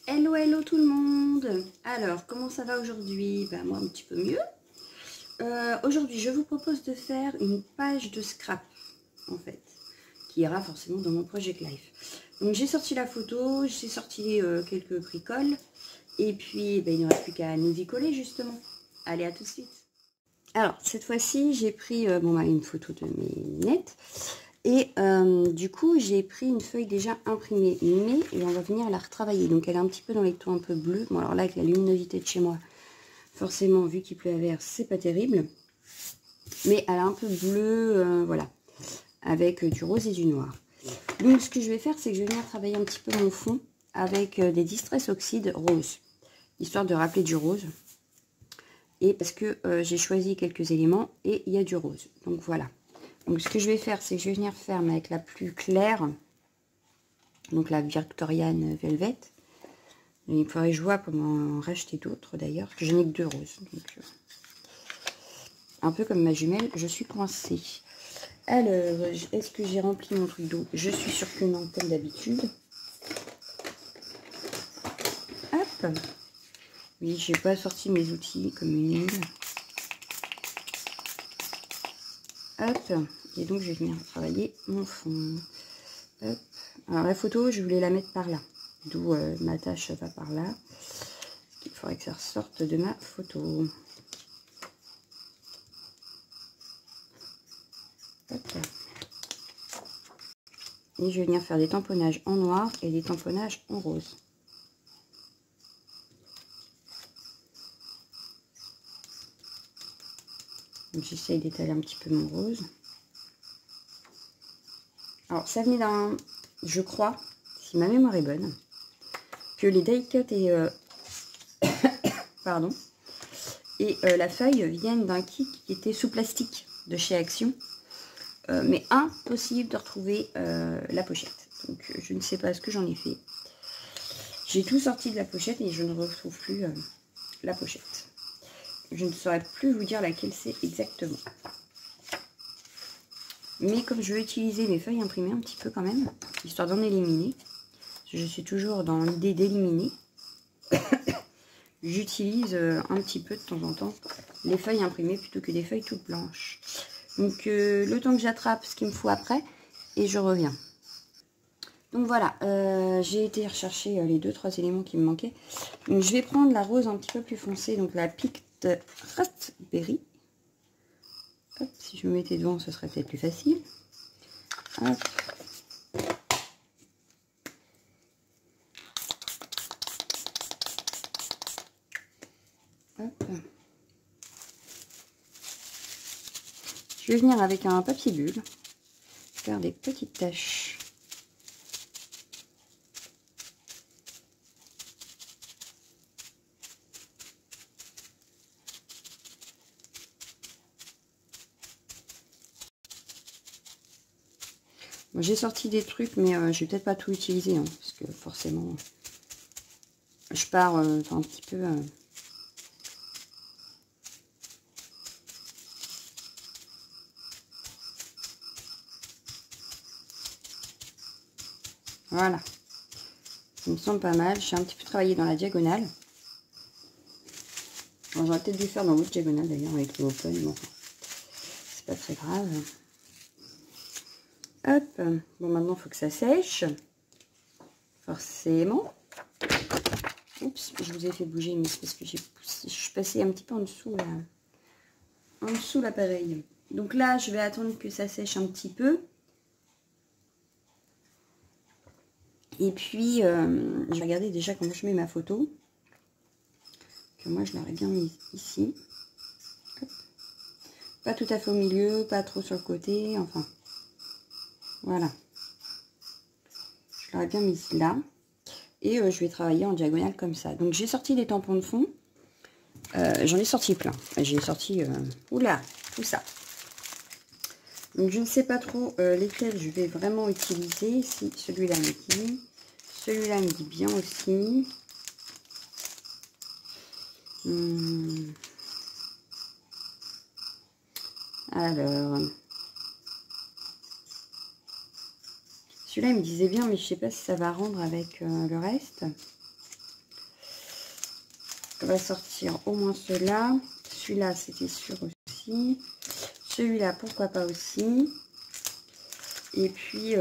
Hello, hello tout le monde. Alors, comment ça va aujourd'hui? Ben, moi, un petit peu mieux. Aujourd'hui, je vous propose de faire une page de scrap, en fait, qui ira forcément dans mon Project Life. Donc, j'ai sorti la photo, j'ai sorti quelques bricoles, et puis, ben, il ne reste plus qu'à nous y coller, justement. Allez, à tout de suite. Alors, cette fois-ci, j'ai pris une photo de mes lunettes. Et du coup, j'ai pris une feuille déjà imprimée, mais on va venir la retravailler. Donc, elle est un petit peu dans les tons un peu bleus. Bon, alors là, avec la luminosité de chez moi, forcément, vu qu'il pleut à verre, c'est pas terrible. Mais elle est un peu bleue, voilà, avec du rose et du noir. Donc, ce que je vais faire, c'est que je vais venir travailler un petit peu mon fond avec des Distress Oxide rose, histoire de rappeler du rose. Et parce que j'ai choisi quelques éléments et il y a du rose. Donc, voilà. Donc, ce que je vais faire, c'est que je vais venir faire avec la plus claire, donc la Victorian Velvet. Et il faudrait que je vois comment en racheter d'autres d'ailleurs, parce que je n'ai que 2 roses. Donc, un peu comme ma jumelle, je suis coincée. Alors, est-ce que j'ai rempli mon truc d'eau? Je suis sûre que non, comme d'habitude. Hop. Oui, j'ai pas sorti mes outils comme une nulle. Hop. Et donc, je vais venir travailler mon fond. Hop. Alors, la photo, je voulais la mettre par là. D'où ma tâche va par là. Il faudrait que ça ressorte de ma photo. Hop. Et je vais venir faire des tamponnages en noir et des tamponnages en rose. Donc j'essaye d'étaler un petit peu mon rose. Alors ça venait d'un, je crois, si ma mémoire est bonne, que les die cut et pardon, et la feuille viennent d'un kit qui était sous plastique de chez Action. Mais impossible de retrouver la pochette. Donc je ne sais pas ce que j'en ai fait. J'ai tout sorti de la pochette et je ne retrouve plus la pochette. Je ne saurais plus vous dire laquelle c'est exactement. Mais comme je veux utiliser mes feuilles imprimées un petit peu quand même, histoire d'en éliminer, je suis toujours dans l'idée d'éliminer, j'utilise un petit peu de temps en temps les feuilles imprimées plutôt que des feuilles toutes blanches. Donc le temps que j'attrape ce qu'il me faut après, et je reviens. Donc voilà, j'ai été rechercher les 2-3 éléments qui me manquaient. Donc je vais prendre la rose un petit peu plus foncée, donc la Picked Raspberry. Hop, si je me mettais devant, ce serait peut-être plus facile. Hop. Hop. Je vais venir avec un papier bulle, faire des petites taches. Bon, j'ai sorti des trucs, mais je vais peut-être pas tout utiliser, hein, parce que forcément, je pars un petit peu... Voilà. Ça me semble pas mal. J'ai un petit peu travaillé dans la diagonale. J'aurais peut-être dû faire dans l'autre diagonale d'ailleurs avec le open, mais enfin, c'est pas très grave. Hop. Bon, maintenant, il faut que ça sèche. Forcément. Oups, je vous ai fait bouger, mais c'est parce que je suis passée un petit peu en dessous là. En dessous l'appareil. Donc là, je vais attendre que ça sèche un petit peu. Et puis, je vais regarder déjà comment je mets ma photo. Que moi, je l'aurais bien mise ici. Hop. Pas tout à fait au milieu, pas trop sur le côté, enfin. Voilà. Je l'aurais bien mise là. Et je vais travailler en diagonale comme ça. Donc, j'ai sorti des tampons de fond. J'en ai sorti plein. J'ai sorti, oula, tout ça. Donc, je ne sais pas trop lesquels je vais vraiment utiliser. Si celui-là me dit. Celui-là me dit bien aussi. Alors, celui-là il me disait bien, mais je sais pas si ça va rendre avec le reste. On va sortir au moins ceux-là. Celui-là, c'était sûr aussi. Celui-là, pourquoi pas aussi. Et puis,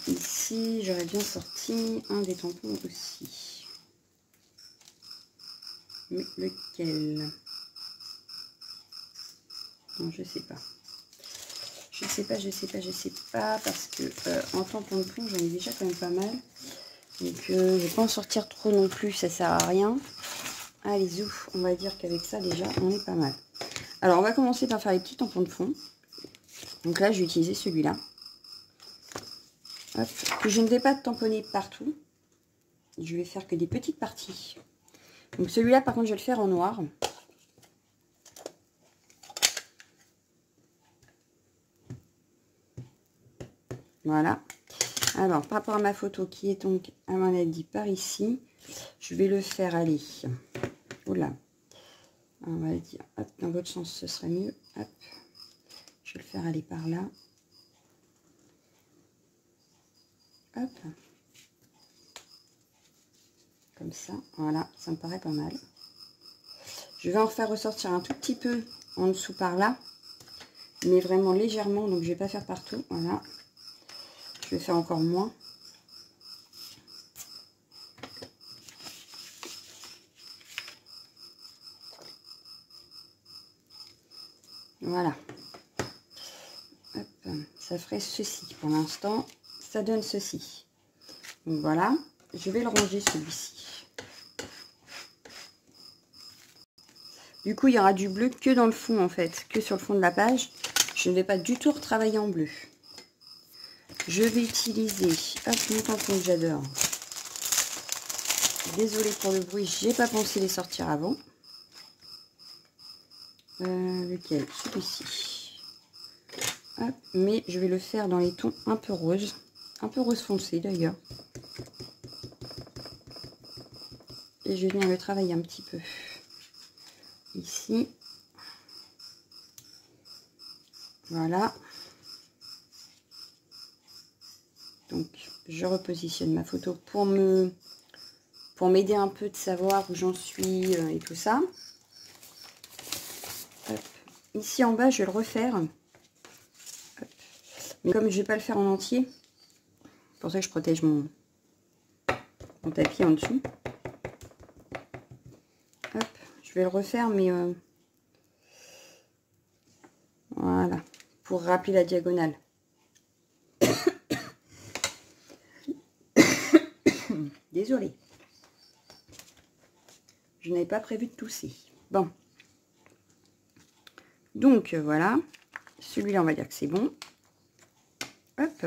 ici, j'aurais bien sorti un des tampons aussi. Mais lequel? Non, je sais pas. Je sais pas, parce que en tampon de plomb, j'en ai déjà quand même pas mal. Donc, je vais pas en sortir trop non plus, ça sert à rien. Allez, zouf, on va dire qu'avec ça, déjà, on est pas mal. Alors, on va commencer par faire les petits tampons de fond. Donc là, je vais utiliser celui-là. Que je ne vais pas tamponner partout. Je vais faire que des petites parties. Donc celui-là, par contre, je vais le faire en noir. Voilà. Alors, par rapport à ma photo qui est donc, à mon avis, par ici, je vais le faire aller. Oula. On va dire, hop, dans l'autre sens, ce serait mieux. Hop. Je vais le faire aller par là. Hop. Comme ça. Voilà, ça me paraît pas mal. Je vais en faire ressortir un tout petit peu en dessous par là. Mais vraiment légèrement, donc je vais pas faire partout. Voilà. Je vais faire encore moins. Voilà. Hop, ça ferait ceci. Pour l'instant, ça donne ceci. Donc voilà. Je vais le ranger celui-ci. Du coup, il y aura du bleu que dans le fond, en fait. Que sur le fond de la page. Je ne vais pas du tout retravailler en bleu. Je vais utiliser, hop, mon tampon que j'adore. Désolée pour le bruit, j'ai pas pensé les sortir avant. Lequel? Celui-ci. Hop, mais je vais le faire dans les tons un peu rose foncé d'ailleurs. Et je vais venir le travailler un petit peu ici. Voilà. Donc, je repositionne ma photo pour m'aider un peu de savoir où j'en suis et tout ça. Hop. Ici en bas, je vais le refaire. Hop. Mais comme je vais pas le faire en entier, c'est pour ça que je protège mon tapis en dessous. Hop. Je vais le refaire, mais voilà, pour rappeler la diagonale. Désolée. Je n'avais pas prévu de tousser. Bon. Donc, voilà. Celui-là, on va dire que c'est bon. Hop.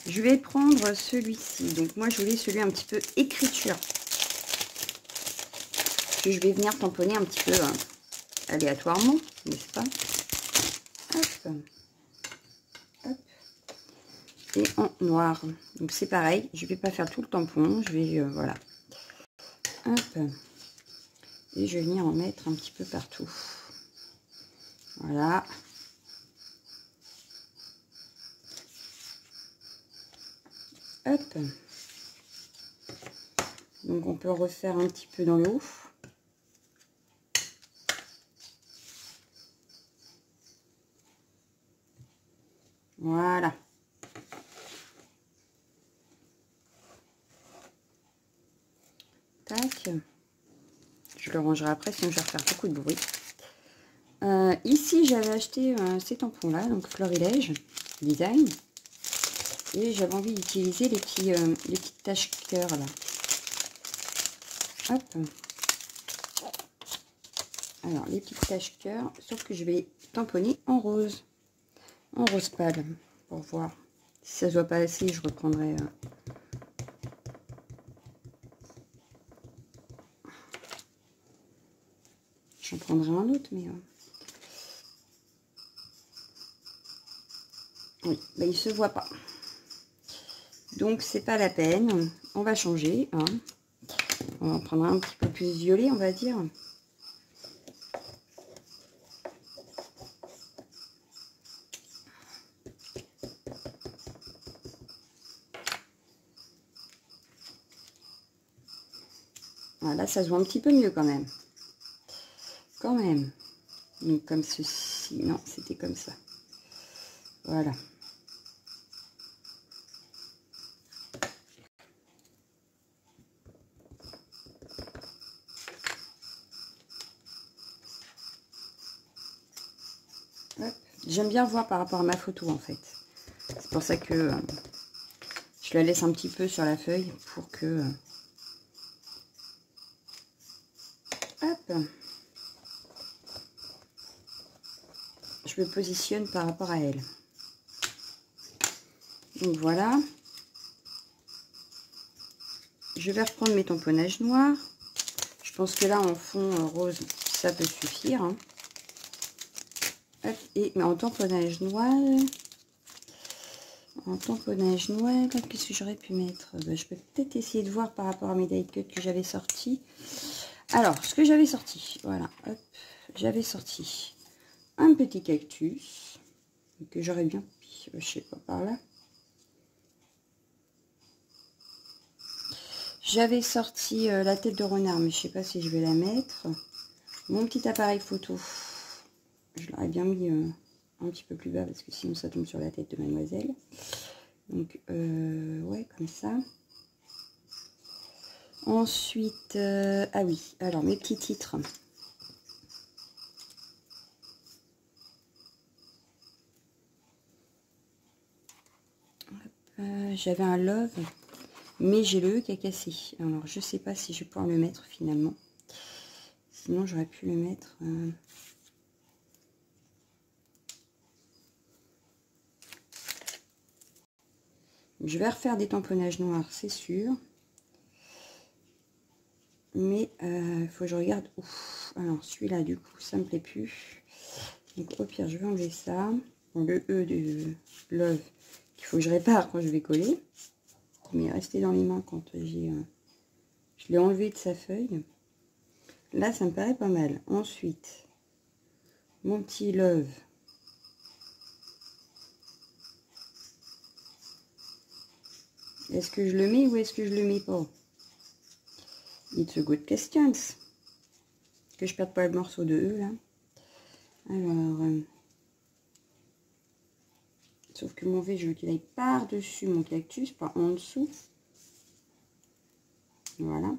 Je vais prendre celui-ci. Donc, moi, je voulais celui un petit peu écriture. Que je vais venir tamponner un petit peu aléatoirement, n'est-ce pas? Hop. Hop. Et en noir. Donc, c'est pareil. Je ne vais pas faire tout le tampon. Je vais, voilà. Hop. Et je vais venir en mettre un petit peu partout. Voilà. Hop. Donc on peut refaire un petit peu dans le haut. Voilà. Tac. Je le rangerai après, sinon je vais faire beaucoup de bruit. Ici, j'avais acheté ces tampons-là, donc Florilège Design. Et j'avais envie d'utiliser les petites taches cœur là. Hop. Alors, les petites taches cœur, sauf que je vais les tamponner en rose pâle, pour voir. Si ça ne se voit pas assez, je reprendrai. J'en prendrai un autre, mais... oui, bah, il se voit pas. Donc, c'est pas la peine. On va changer. Hein. On va en prendre un petit peu plus violet, on va dire. Voilà, ça se voit un petit peu mieux quand même. Quand même. Donc comme ceci. Non, c'était comme ça. Voilà. J'aime bien voir par rapport à ma photo en fait. C'est pour ça que je la laisse un petit peu sur la feuille pour que... hop, je me positionne par rapport à elle. Donc voilà. Je vais reprendre mes tamponnages noirs. Je pense que là en fond rose, ça peut suffire. Hein. Hop, et mais en tamponnage noir... En tamponnage noir, qu'est-ce que j'aurais pu mettre? Ben, je peux peut-être essayer de voir par rapport à mes die cuts que j'avais sortis. Alors, ce que j'avais sorti, voilà, hop, j'avais sorti un petit cactus que j'aurais bien, je sais pas, par là. J'avais sorti la tête de renard, mais je sais pas si je vais la mettre. Mon petit appareil photo, je l'aurais bien mis un petit peu plus bas parce que sinon ça tombe sur la tête de mademoiselle. Donc, ouais, comme ça. Ensuite, ah oui, alors mes petits titres. J'avais un love, mais j'ai le E qui a cassé. Alors, je sais pas si je vais pouvoir le mettre finalement. Sinon, j'aurais pu le mettre... Je vais refaire des tamponnages noirs, c'est sûr. Mais il faut que je regarde. Ouf. Alors, celui-là, du coup, ça me plaît plus. Donc, au pire, je vais enlever ça. Bon, le E de love, qu'il faut que je répare quand je vais coller. Mais rester dans les mains quand j'ai... je l'ai enlevé de sa feuille. Là, ça me paraît pas mal. Ensuite, mon petit love. Est-ce que je le mets ou est-ce que je le mets pas? It's a good question. Que je perde pas le morceau de E, là. Alors... sauf que mon V, je veux qu'il aille par-dessus mon cactus, pas en dessous. Voilà.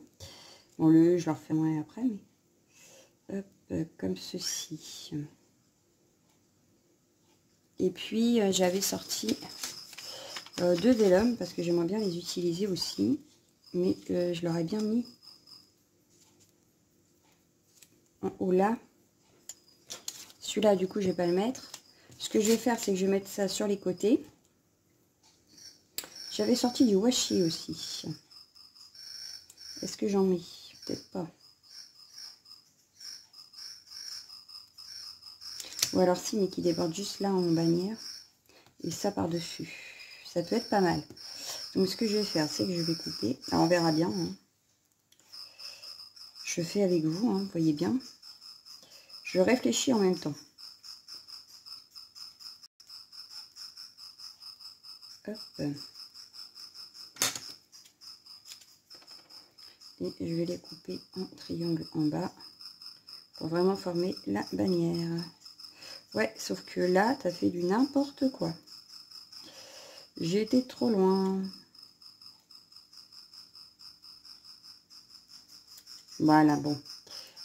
Bon, le E, je le refermerai après, mais... hop, comme ceci. Et puis, j'avais sorti 2 vélums, parce que j'aimerais bien les utiliser aussi. Mais je l'aurais bien mis en haut là. Celui-là, du coup, je vais pas le mettre. Ce que je vais faire, c'est que je vais mettre ça sur les côtés. J'avais sorti du washi aussi. Est-ce que j'en mets? Peut-être pas. Ou alors si, mais qui déborde juste là en bannière. Et ça par-dessus. Ça peut être pas mal. Donc ce que je vais faire, c'est que je vais couper. Alors, on verra bien. Hein. Je fais avec vous, hein, vous voyez bien. Je réfléchis en même temps. Hop. Et je vais les couper en triangle en bas pour vraiment former la bannière. Ouais, sauf que là, t'as fait du n'importe quoi. J'ai été trop loin. Voilà, bon.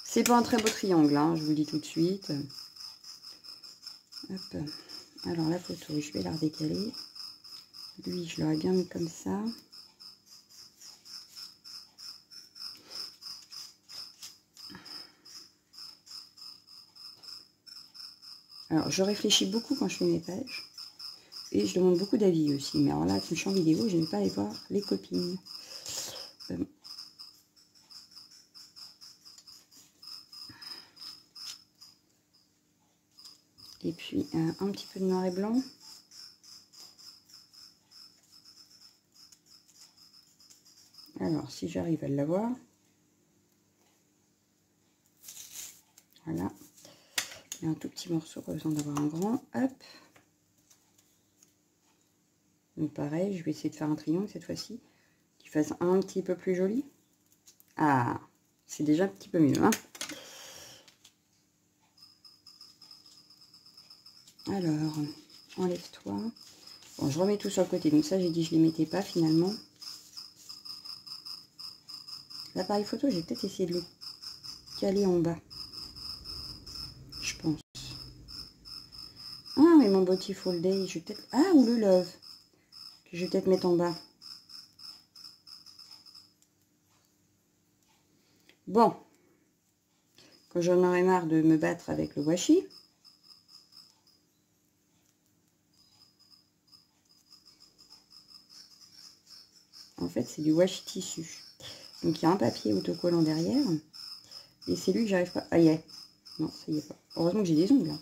C'est pas un très beau triangle, hein, je vous le dis tout de suite. Hop. Alors, la photo, je vais la redécaler. Lui, je l'aurais bien mis comme ça. Alors, je réfléchis beaucoup quand je fais mes pages. Et je demande beaucoup d'avis aussi. Mais alors là, comme je suis en vidéo, je n'aime pas aller voir les copines. Et puis, un petit peu de noir et blanc. Alors, si j'arrive à l'avoir. Voilà. Et un tout petit morceau, pas besoin d'avoir un grand. Hop. Donc pareil, je vais essayer de faire un triangle cette fois-ci. Qui fasse un petit peu plus joli. Ah, C'est déjà un petit peu mieux, hein. Alors, enlève-toi. Bon, je remets tout sur le côté. Donc ça, j'ai dit je les mettais pas finalement. L'appareil photo, j'ai peut-être essayé de le caler en bas. Je pense. Ah, mais mon Beauty Full Day, je vais peut-être... Ah, ou le Love. Que je vais peut-être mettre en bas. Bon. Quand j'en aurai marre de me battre avec le washi. En fait, c'est du washi tissu. Donc, il y a un papier autocollant derrière. Et c'est lui que j'arrive pas... Ah, y est. Non, ça y est pas. Heureusement que j'ai des ongles. Hein.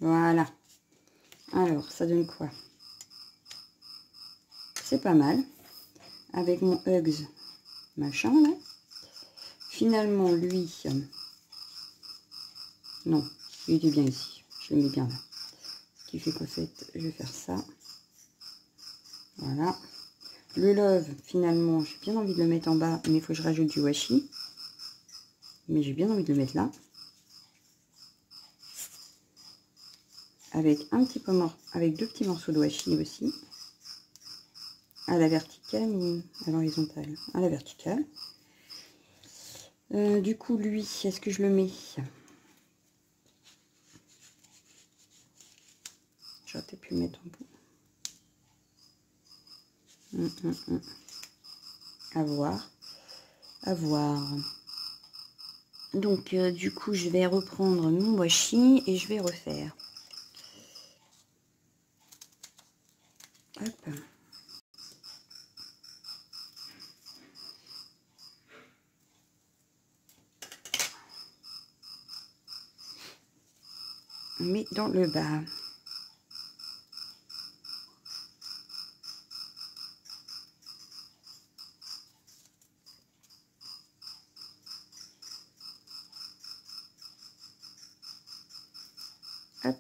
Voilà. Alors, ça donne quoi? C'est pas mal. Avec mon Hugs machin, là. Finalement, lui... non, il était bien ici. Je le mets bien là. Ce qui fait qu'en fait, je vais faire ça. Voilà. Le Love, finalement, j'ai bien envie de le mettre en bas, mais il faut que je rajoute du washi. Mais j'ai bien envie de le mettre là. Avec un petit peu avec 2 petits morceaux de washi aussi. À la verticale ou à l'horizontale? À la verticale. Du coup, lui, est-ce que je le mets? J'aurais peut-être pu le mettre en bout. À voir. À voir. Donc, du coup, je vais reprendre mon washi et je vais refaire. Hop. On met dans le bas. Hop.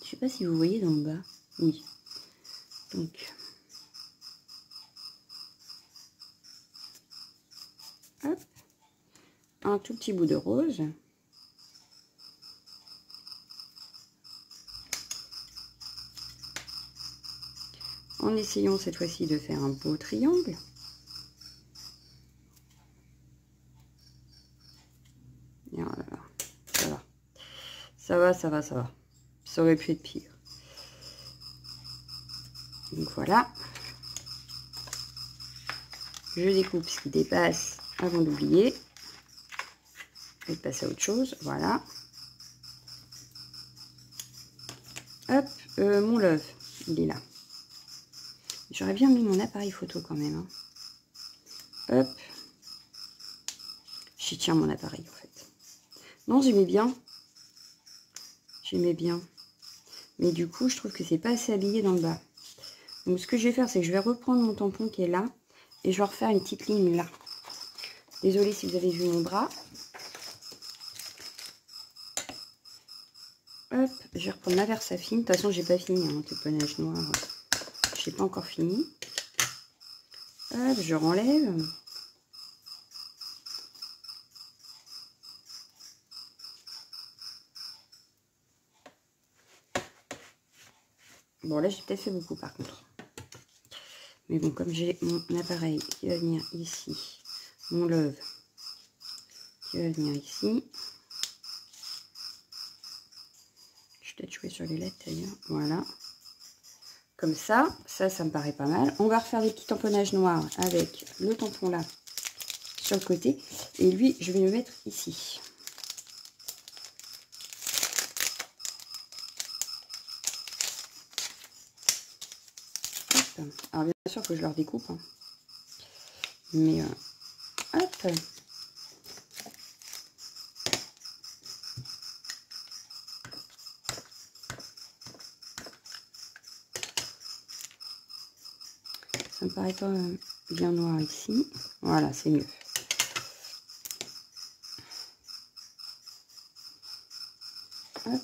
Je sais pas si vous voyez dans le bas. Oui. Donc. Hop. Un tout petit bout de rose. En essayant cette fois-ci de faire un beau triangle. Et voilà. Ça va. Ça va, ça va, ça va. Ça aurait pu être pire. Donc voilà. Je découpe ce qui dépasse avant d'oublier. Et de passer à autre chose. Voilà. Hop. Mon Love. Il est là. J'aurais bien mis mon appareil photo quand même. Hein. Hop. J'y tiens mon appareil en fait. Non, j'aimais bien. J'aimais bien. Mais du coup, je trouve que c'est pas assez habillé dans le bas. Donc ce que je vais faire, c'est que je vais reprendre mon tampon qui est là. Et je vais refaire une petite ligne là. Désolée si vous avez vu mon bras. Hop, je vais reprendre ma Versafine. De toute façon, j'ai pas fini. Hein, taponnage noir. J'ai pas encore fini. Hop, je renlève. Bon, là, j'ai peut-être fait beaucoup par contre. Mais bon, comme j'ai mon appareil qui va venir ici, mon Love qui va venir ici. Je vais peut-être jouer sur les lettres d'ailleurs. Voilà. Comme ça, ça me paraît pas mal. On va refaire des petits tamponnages noirs avec le tampon là sur le côté. Et lui, je vais le mettre ici. Hop. Alors bien sûr, il faut que je leur découpe. Hein. Mais hop. Ça me paraît pas bien noir ici. Voilà, c'est mieux. Hop.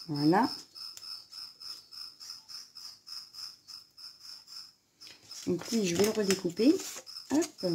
Voilà. Donc lui, je vais le redécouper. Hop.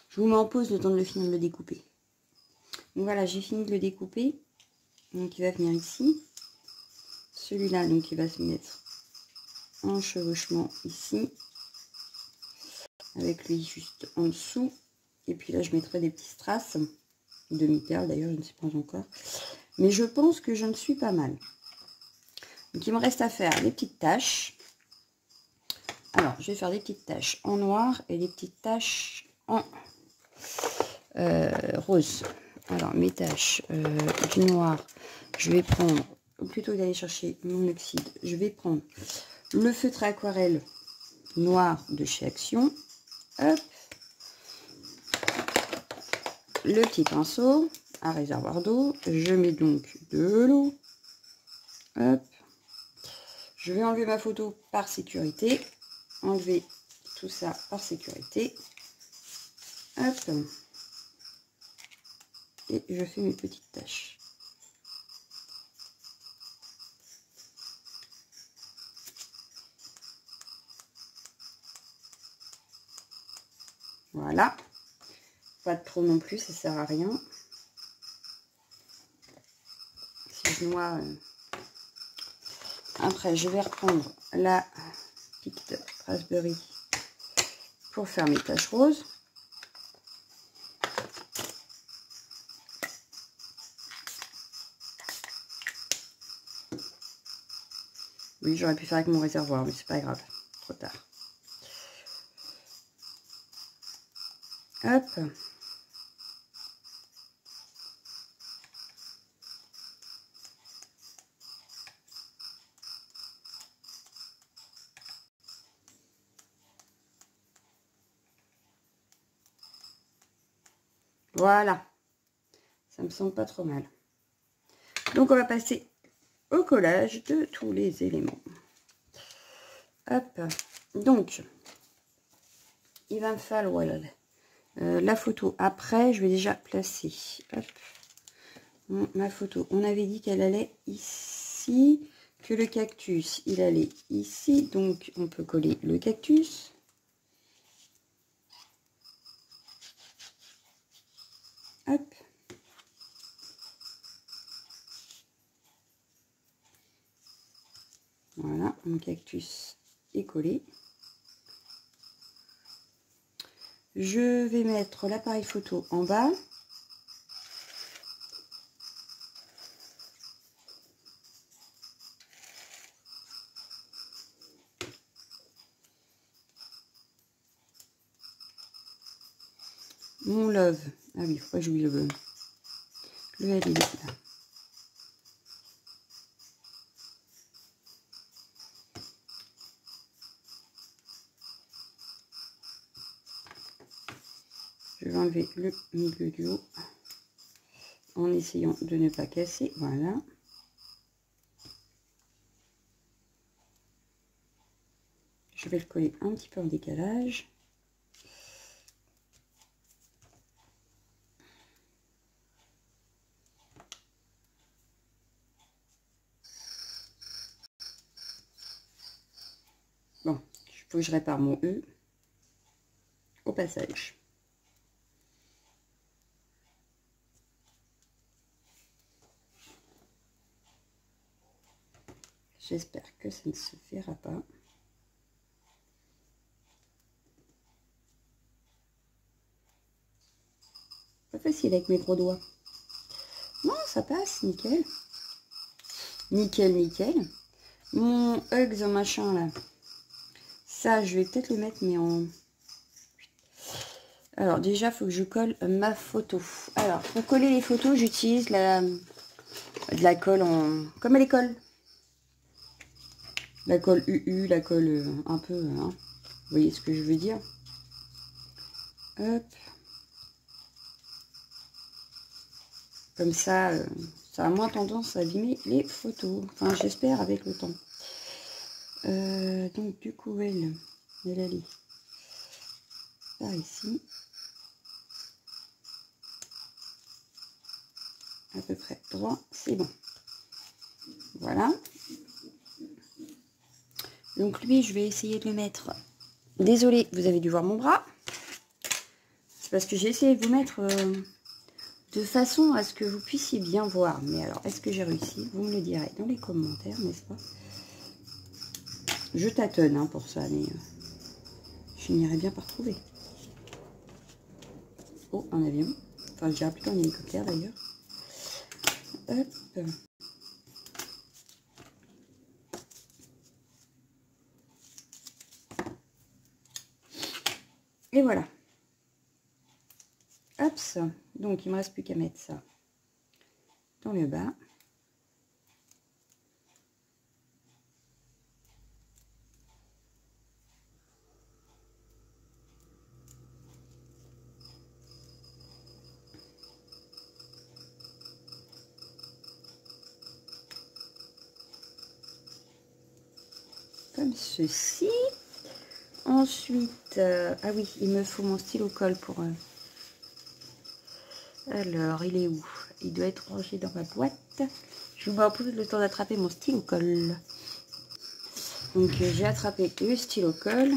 Je vous mets en pause le temps de le finir de le découper. Donc voilà, j'ai fini de le découper. Donc il va venir ici. Celui-là, donc il va se mettre en chevauchement ici. Avec lui juste en dessous. Et puis là, je mettrai des petits strass. Demi-perle d'ailleurs, je ne sais pas encore. Mais je pense que je ne suis pas mal. Donc il me reste à faire des petites taches. Alors, je vais faire des petites taches en noir et des petites taches en rose. Alors, mes taches du noir, je vais prendre, plutôt que d'aller chercher mon oxyde, je vais prendre le feutre aquarelle noir de chez Action. Hop. Le petit pinceau à réservoir d'eau. Je mets donc de l'eau. Hop. Je vais enlever ma photo par sécurité. Enlever tout ça par sécurité. Hop. Et je fais mes petites taches. Voilà. Pas de trop non plus, ça sert à rien. Si je noie... Après, je vais reprendre la petite raspberry pour faire mes taches roses. Oui, j'aurais pu faire avec mon réservoir, mais c'est pas grave. Trop tard. Hop. Voilà. Ça me semble pas trop mal. Donc, on va passer au collage de tous les éléments. Hop. Donc, il va me falloir la photo. Après, je vais déjà placer. Hop. Ma photo. On avait dit qu'elle allait ici, que le cactus, il allait ici. Donc, on peut coller le cactus. Hop. Voilà, mon cactus est collé. Je vais mettre l'appareil photo en bas. Mon love. Ah oui, pourquoi j'oublie le L, il est là. Je vais enlever le milieu du haut en essayant de ne pas casser. Voilà. Je vais le coller un petit peu en décalage. Bon, il faut que je répare mon E au passage. J'espère que ça ne se verra pas. Pas facile avec mes gros doigts. Non, ça passe, nickel. Nickel, nickel. Mon Hugs machin là. Ça, je vais peut-être le mettre, mais Alors déjà, il faut que je colle ma photo. Alors, pour coller les photos, j'utilise de la colle comme à l'école. La colle UU, la colle un peu... Hein, vous voyez ce que je veux dire? Hop. Comme ça, ça a moins tendance à abîmer les photos. Enfin, j'espère avec le temps. Donc, du coup, elle allait par ici. À peu près droit, c'est bon. Voilà. Donc, lui, je vais essayer de le mettre. Désolée, vous avez dû voir mon bras. C'est parce que j'ai essayé de vous mettre de façon à ce que vous puissiez bien voir. Mais alors, est-ce que j'ai réussi? Vous me le direz dans les commentaires, n'est-ce pas? Je tâtonne hein, pour ça, mais je finirai bien par trouver. Oh, un avion. Enfin, je dirais plutôt un hélicoptère d'ailleurs. Hop. Et voilà. Hop. Donc, il me reste plus qu'à mettre ça dans le bas. Comme ceci. Ensuite, ah oui, il me faut mon stylo colle pour... Alors, il est où? Il doit être rangé dans ma boîte. Je vous propose le temps d'attraper mon stylo colle. Donc, j'ai attrapé le stylo colle.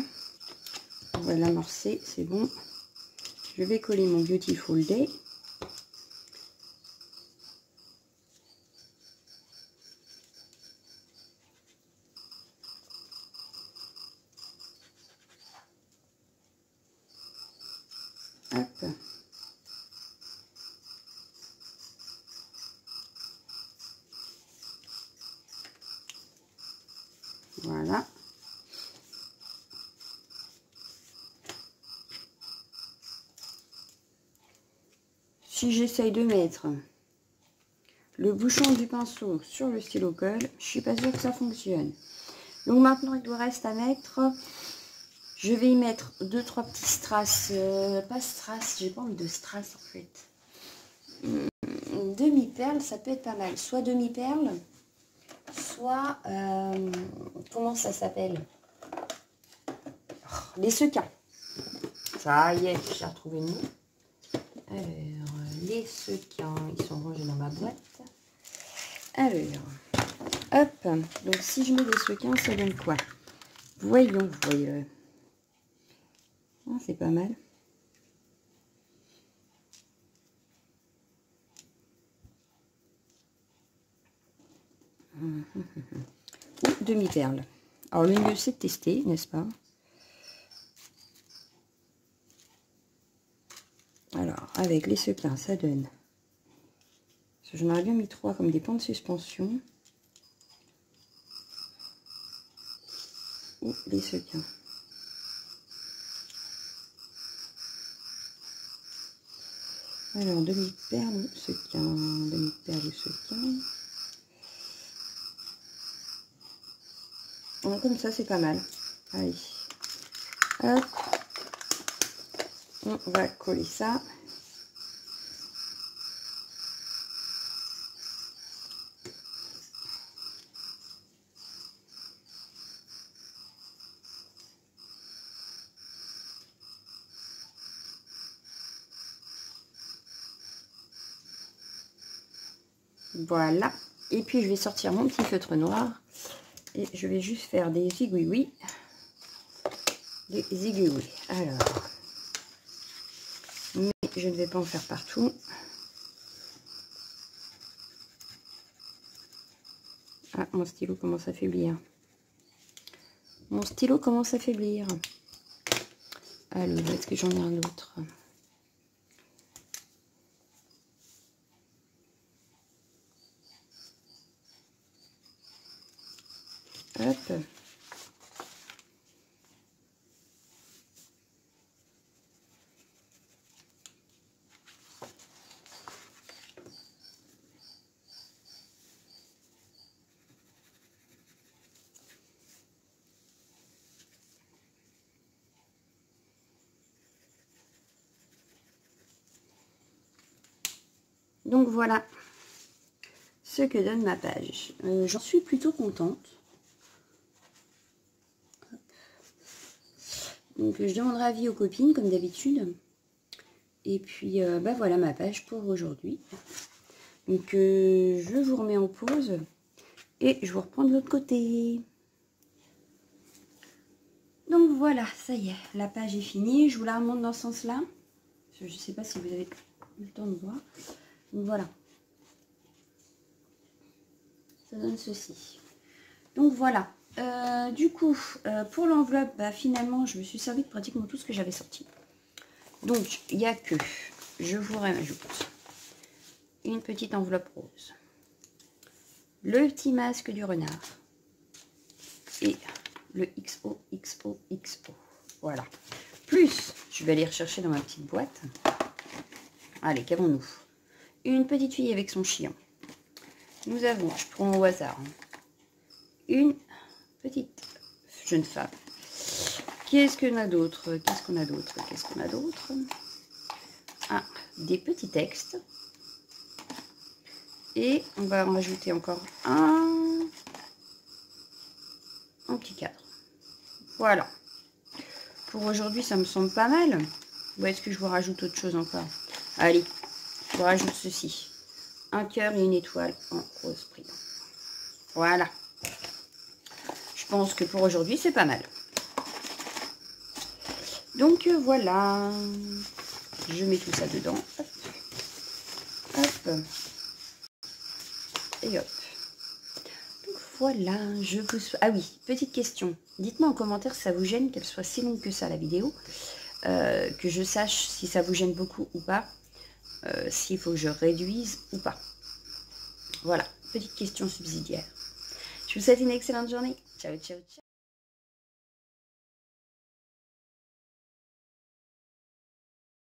On va l'amorcer, c'est bon. Je vais coller mon Beautiful Day. Hop. Voilà. Si j'essaye de mettre le bouchon du pinceau sur le stylo colle, je suis pas sûre que ça fonctionne. Donc maintenant, il nous reste à mettre... Je vais y mettre 2-3 petits strass. Pas strass, j'ai pas envie de strass en fait. Demi-perle, ça peut être pas mal. Soit demi-perle, soit... comment ça s'appelle? Oh, les sequins. Ça y est, j'ai retrouvé le nom. Alors, les sequins, ils sont rangés dans ma boîte. Alors, hop. Donc, si je mets des sequins, ça donne quoi? Voyons, voyons. Ah, c'est pas mal. Ou demi-perle. Alors, le mieux, c'est de tester, n'est-ce pas? Alors, avec les sequins, ça donne... J'en aurais bien mis 3 comme des points de suspension. Ou les sequins. Alors, demi-perle, sequin, demi-perle, sequin. Bon, comme ça, c'est pas mal. Allez. Hop. On va coller ça. Voilà. Et puis, je vais sortir mon petit feutre noir. Et je vais juste faire des zigouillis. Des zigouillis. Alors. Mais je ne vais pas en faire partout. Ah, mon stylo commence à faiblir. Mon stylo commence à faiblir. Alors, est-ce que j'en ai un autre? Hop. Donc voilà ce que donne ma page. J'en suis plutôt contente. Donc je demanderai avis aux copines comme d'habitude. Et puis bah voilà ma page pour aujourd'hui. Donc je vous remets en pause et je vous reprends de l'autre côté. Donc voilà, ça y est, la page est finie. Je vous la remonte dans ce sens-là. Je ne sais pas si vous avez eu le temps de voir. Donc voilà. Ça donne ceci. Donc voilà. Du coup, pour l'enveloppe, bah, finalement, je me suis servi de pratiquement tout ce que j'avais sorti. Donc, il n'y a que, je vous rajoute, une petite enveloppe rose. Le petit masque du renard. Et le XOXOXO. Voilà. Plus, je vais aller rechercher dans ma petite boîte. Allez, qu'avons-nous? Une petite fille avec son chien. Nous avons, je prends au hasard, une petite jeune femme. Qu'est-ce qu'on a d'autre? Qu'est-ce qu'on a d'autre? Qu'est-ce qu'on a d'autre? Ah, des petits textes. Et on va en rajouter encore un petit cadre. Voilà. Pour aujourd'hui, ça me semble pas mal. Ou est-ce que je vous rajoute autre chose encore? Allez, je vous rajoute ceci. Un cœur et une étoile en rose brillant. Voilà. Je pense que pour aujourd'hui, c'est pas mal. Donc voilà. Je mets tout ça dedans. Hop. Hop. Et hop. Donc voilà. Je vous... Ah oui, petite question. Dites-moi en commentaire si ça vous gêne qu'elle soit si longue que ça, la vidéo. Que je sache si ça vous gêne beaucoup ou pas. S'il faut que je réduise ou pas. Voilà, petite question subsidiaire. Je vous souhaite une excellente journée. Ciao, ciao, ciao.